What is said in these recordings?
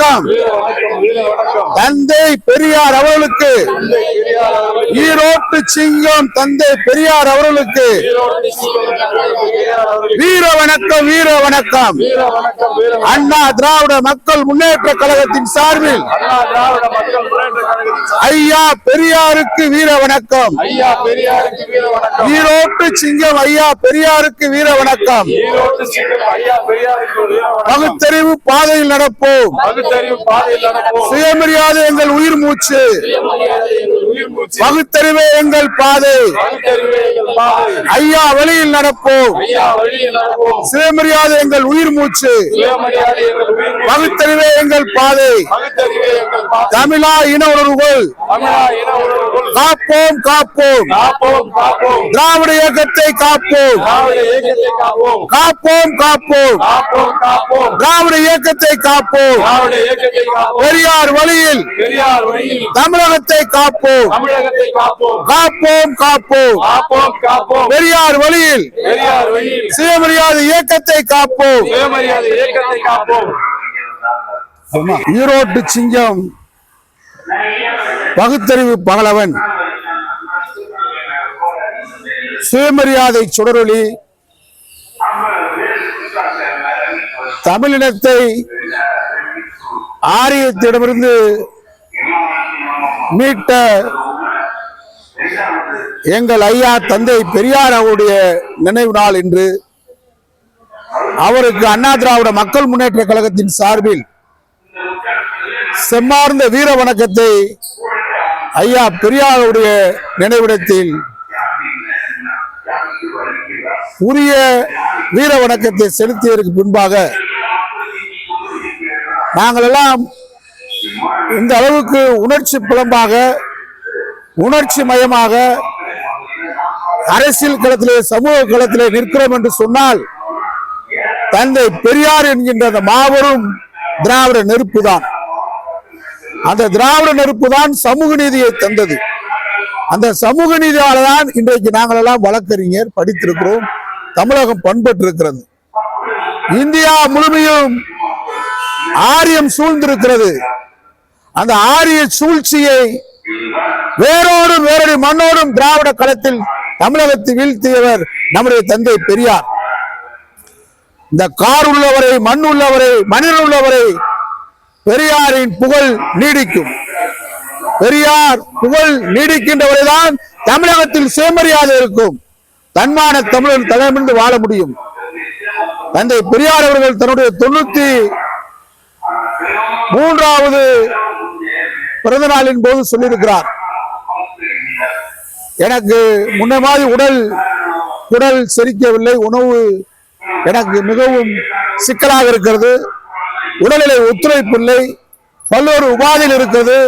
வணக்கம். தந்தை பெரியார் அவர்களுக்கு, ஈரோட்டு சிங்கம் தந்தை பெரியார் அவர்களுக்கு வீர வணக்கம், வீர வணக்கம். அண்ணா திராவிட மக்கள் முன்னேற்ற கழகத்தின் சார்பில் ஐயா பெரியாருக்கு வீர வணக்கம். ஈரோட்டு சிங்கம் ஐயா பெரியாருக்கு வீர வணக்கம். பகுத்தறிவு பாதையில் நடப்போம். சுயமரியாதை எங்கள் உயிர் மூச்சு. பகுத்தறிவே எங்கள் பாதை. ஐயா வழியில் நடப்போம். சுயமரியாதை எங்கள் உயிர் மூச்சு. பகுத்தறிவே எங்கள் பாதை. தமிழா இன உணர்வுகள் காப்போம், காப்போம். திராவிட இயக்கத்தை காப்போம், காப்போம், காப்போம். திராவிட இயக்கத்தை காப்போம். பெரியார் வழியில் தமிழகத்தை காப்போம், காப்போம், காப்போம். பெரியார் வழியில் சுயமரியாதை இயக்கத்தை காப்போம். ஈரோட்டு சிங்கம் பகுத்தறிவு பகலவன் சுயமரியாதை சுடரொளி தமிழினத்தை ஆரியத்திடமிருந்து மீட்ட எங்கள் ஐயா தந்தை பெரியார் அவருடைய நினைவு நாள் என்று அவருக்கு அண்ணா திராவிட மக்கள் முன்னேற்ற கழகத்தின் சார்பில் செம்மார்ந்த வீர வணக்கத்தை ஐயா பெரியாருடைய நினைவிடத்தில் உரிய வீர வணக்கத்தை செலுத்தியதற்கு பின்பாக நாங்கள் எல்லாம் இந்த அளவுக்கு உணர்ச்சி புலம்பாக, உணர்ச்சி மயமாக அரசியல் களத்திலே, சமூக களத்திலே நிற்கிறோம் என்று சொன்னால் தந்தை பெரியார் என்கின்ற அந்த மாபெரும் திராவிட நெருப்பு தான். அந்த திராவிட நெருப்பு தான் சமூக நீதியை தந்தது. அந்த சமூக நீதியால தான் இன்றைக்கு நாங்கள் எல்லாம் வழக்கறிஞர் படித்திருக்கிறோம். தமிழகம் பண்பட்டு இருக்கிறது. இந்தியா முழுமையும் ஆரியம் சூழ்ந்திருக்கிறது. அந்த ஆரிய சூழ்ச்சியை வேரோடும் வேறொரு மண்ணோடும் திராவிட களத்தில் தமிழகத்தை வீழ்த்தியவர் நம்முடைய தந்தை பெரியார். இந்த கார் உள்ளவரை, மண் உள்ளவரை, மனிதன் உள்ளவரை பெரியாரின் புகழ் நீடிக்கும். பெரியார் புகழ் நீடிக்கின்றவரைதான் தமிழகத்தில் சுயமரியாதை இருக்கும். தன்மான தமிழன் தலைமிருந்து வாழ முடியும். தந்தை பெரியார் அவர்கள் தன்னுடைய 93வது பிறந்த நாளின் போது சொல்லியிருக்கிறார், எனக்கு முன்ன மாதிரி உடல் செரிக்கவில்லை, உணவு எனக்கு மிகவும் சிக்கலாக இருக்கிறது, உடல்நிலை ஒத்துழைப்பில்லை, பல்வேறு உபாதையில் இருக்கிறது.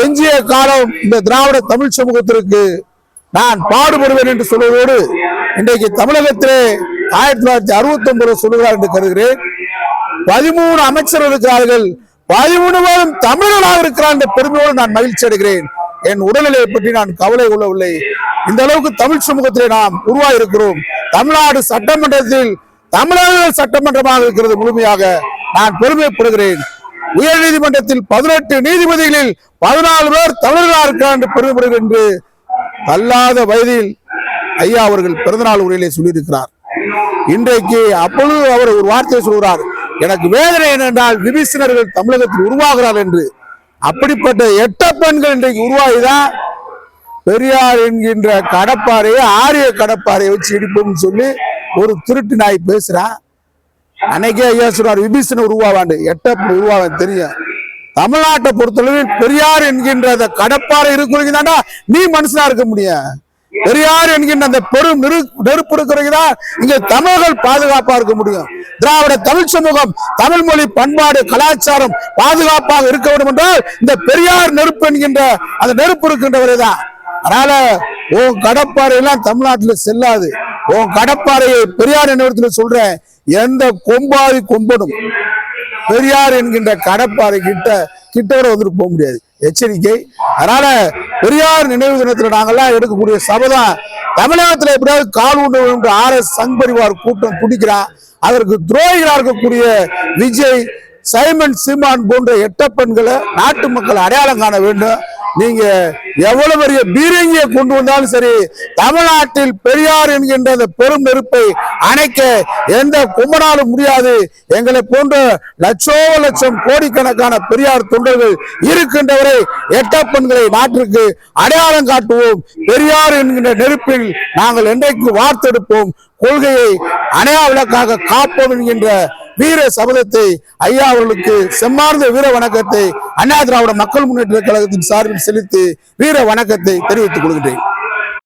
எஞ்சிய காலம் இந்த திராவிட தமிழ் சமூகத்திற்கு நான் பாடுபடுவேன் என்று சொல்வதோடு இன்றைக்கு தமிழகத்திலே 1969 சொல்லுகிறார் என்று கருதுகிறேன். 13 அமைச்சர்கள் இருக்கிறார்கள், 13 பேரும் தமிழர்களாக இருக்கிறார் என்ற பெருமையோடு நான் மகிழ்ச்சி அடைகிறேன். என் உடல்நிலையை பற்றி நான் கவலை கொள்ளவில்லை. இந்த அளவுக்கு தமிழ் சமூகத்திலே நாம் உருவாகி இருக்கிறோம். தமிழ்நாடு சட்டமன்றத்தில் தமிழர்கள் சட்டமன்றமாக இருக்கிறது. முழுமையாக நான் பெருமைப்படுகிறேன். உயர் நீதிமன்றத்தில் 18 நீதிபதிகளில் 14 பேர் தமிழர்களாக இருக்கிறார் என்று பெருமைப்படுகிறேன் என்று தள்ளாத வயதில் ஐயா அவர்கள் பிறந்தநாள் உரையிலே சொல்லியிருக்கிறார். இன்றைக்கு அப்பொழுது அவர் ஒரு வார்த்தையை சொல்கிறார், எனக்கு வேதனை என்னென்றால் விபிசினர்கள் தமிழகத்தில் உருவாகிறார் என்று. அப்படிப்பட்ட 8 பெண்கள் இன்றைக்கு உருவாகிதான் பெரியார் என்கின்ற கடப்பாறையை, ஆரிய கடப்பாறையை வச்சு இடிப்போம் சொல்லி ஒரு திருட்டு நாய் பேசுறான். அன்னைக்கே ஐயா சொல்றார், விபிசின உருவாவாண்டு 8 உருவாவான் தெரியும். தமிழ்நாட்டை பொறுத்தளவில் பெரியார் என்கின்ற அந்த கடப்பாறை இருக்கிறவங்க தாண்டா நீ மனுஷனா இருக்க முடியும். பெரியார் என்கின்ற அந்த பெரும் நெருப்பு இருக்கிறவங்க இங்க தமிழர்கள் பாதுகாப்பா இருக்க முடியும். திராவிட தமிழ் சமூகம், தமிழ் மொழி, பண்பாடு, கலாச்சாரம் பாதுகாப்பாக இருக்க வேண்டும் என்றால் இந்த பெரியார் நெருப்பு என்கின்ற அந்த நெருப்பு இருக்கின்றவரை தான். அதனால உன் கடப்பாறை எல்லாம் தமிழ்நாட்டில் செல்லாது. உன் கடப்பாறையை பெரியார் நினைவத்தில் சொல்றேன், எந்த கொம்பாதி கொம்பனும் பெரியார் என்கின்ற கடப்பாறை கிட்டோட வந்துட்டு போக முடியாது. எச்சரிக்கை. அதனால பெரியார் நினைவு தினத்தில் நாங்கெல்லாம் எடுக்கக்கூடிய சபதம், தமிழகத்தில் எப்படியாவது கால் உண்டு RS சங் பரிவார் கூட்டம் துடிக்கிறான். அதற்கு துரோகிகளாக இருக்கக்கூடிய விஜய், சைமன் சீமான் போன்ற எட்டப்பெண்களை நாட்டு மக்கள் அடையாளம் காண வேண்டும். நீங்க எவ்வளவு பெரிய பீரங்கியை கொண்டு வந்தாலும் சரி, தமிழ்நாட்டில் பெரியார் என்கின்ற அந்த பெரும் நெருப்பை அணைக்க எந்த கும்பனாலும் முடியாது. எங்களை போன்ற லட்சம் கோடிக்கணக்கான பெரியார் தொண்டர்கள் இருக்கின்றவரை எட்டப்பெண்களை நாட்டிற்கு அடையாளம் காட்டுவோம். பெரியார் என்கின்ற நெருப்பில் நாங்கள் என்றைக்கு வார்த்தெடுப்போம். கொள்கையை அணையா விளக்காக காப்போம் என்கின்ற வீர சபதத்தை ஐயா அவர்களுக்கு செம்மார்ந்த வீர வணக்கத்தை அண்ணா திராவிட மக்கள் முன்னேற்ற கழகத்தின் சார்பில் செலுத்தி வீர வணக்கத்தை தெரிவித்துக் கொள்கிறேன்.